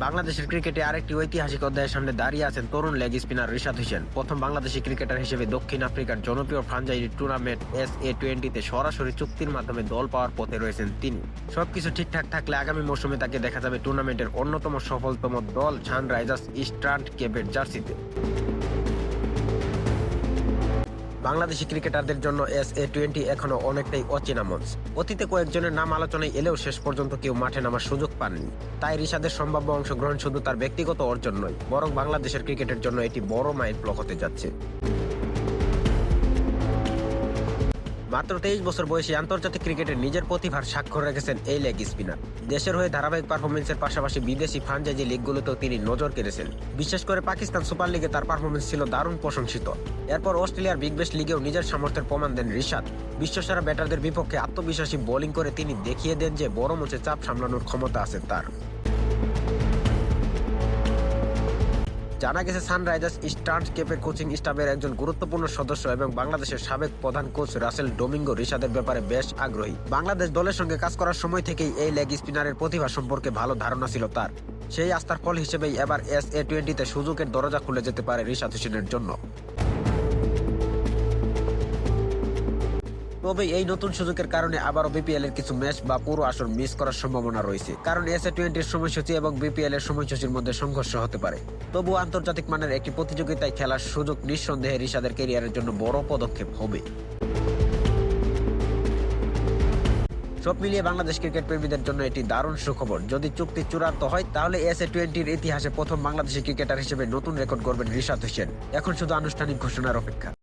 বাংলাদেশের ক্রিকেটে আরেকটি ঐতিহাসিক অধ্যায়ের সামনে দাঁড়িয়ে আছেন তরুণ লেগ স্পিনার রিশাদ হোসেন। প্রথম বাংলাদেশি ক্রিকেটার হিসেবে দক্ষিণ আফ্রিকার জনপ্রিয় ফ্রাঞ্চাইজি টুর্নামেন্ট SA-20-তে সরাসরি চুক্তির মাধ্যমে দল পাওয়ার পথে রয়েছেন তিনি। সবকিছু ঠিকঠাক থাকলে আগামী মৌসুমে তাকে দেখা যাবে টুর্নামেন্টের অন্যতম সফলতম দল সানরাইজার্স ইস্টার্ন কেপের জার্সিতে। বাংলাদেশি ক্রিকেটারদের জন্য SA-20 এখনো অনেকটাই অচেনা মঞ্চ। অতীতে কয়েকজনের নাম আলোচনায় এলেও শেষ পর্যন্ত কেউ মাঠে নামার সুযোগ পাননি। তাই রিশাদের সম্ভাব্য অংশগ্রহণ শুধু তার ব্যক্তিগত অর্জন নয়, বরং বাংলাদেশের ক্রিকেটের জন্য এটি বড় মাইলফলক হতে যাচ্ছে। মাত্র 23 বছর বয়সী আন্তর্জাতিক ক্রিকেটে নিজের প্রতিভার স্বাক্ষর রেখেছেন এই লেগ স্পিনার। দেশের হয়ে ধারাবাহিক পারফরমেন্সের পাশাপাশি বিদেশি ফ্রাঞ্চাইজি লিগগুলোতেও তিনি নজর কেড়েছেন। বিশেষ করে পাকিস্তান সুপার লিগে তার পারফরমেন্স ছিল দারুণ প্রশংসিত। এরপর অস্ট্রেলিয়ার বিগ ব্যাশ লিগেও নিজের সামর্থ্যের প্রমাণ দেন রিশাদ। বিশ্বসেরা ব্যাটারদের বিপক্ষে আত্মবিশ্বাসী বোলিং করে তিনি দেখিয়ে দেন যে বড় মঞ্চে চাপ সামলানোর ক্ষমতা আছে তার। জানা গেছে সানরাইজার্স ইস্টার্ন কেপের কোচিং স্টাফের একজন গুরুত্বপূর্ণ সদস্য এবং বাংলাদেশের সাবেক প্রধান কোচ রাসেল ডোমিঙ্গো রিশাদের ব্যাপারে বেশ আগ্রহী। বাংলাদেশ দলের সঙ্গে কাজ করার সময় থেকেই এই লেগ স্পিনারের প্রতিভা সম্পর্কে ভালো ধারণা ছিল তার। সেই আস্থার ফল হিসেবেই এবার SA-20-তে সুযোগের দরজা খুলে যেতে পারে রিশাদ হোসেনের জন্য। তবে এই নতুন সুযোগের কারণে আবারও BPL এর কিছু ম্যাচ বা পুরো আসর মিস করার সম্ভাবনা রয়েছে, কারণ SA-20-র সময়সূচি এবং BPL এর সময়সূচির মধ্যে সংঘর্ষ হতে পারে। তবুও আন্তর্জাতিক মানের একটি প্রতিযোগিতায় খেলার সুযোগ নিঃসন্দেহে রিশাদের ক্যারিয়ারের জন্য বড় পদক্ষেপ হবে। সব মিলিয়ে বাংলাদেশ ক্রিকেট প্রেমীদের জন্য এটি দারুণ সুখবর। যদি চুক্তি চূড়ান্ত হয় তাহলে SA-20-র ইতিহাসে প্রথম বাংলাদেশি ক্রিকেটার হিসেবে নতুন রেকর্ড গড়বেন রিশাদ হোসেন। এখন শুধু আনুষ্ঠানিক ঘোষণার অপেক্ষা।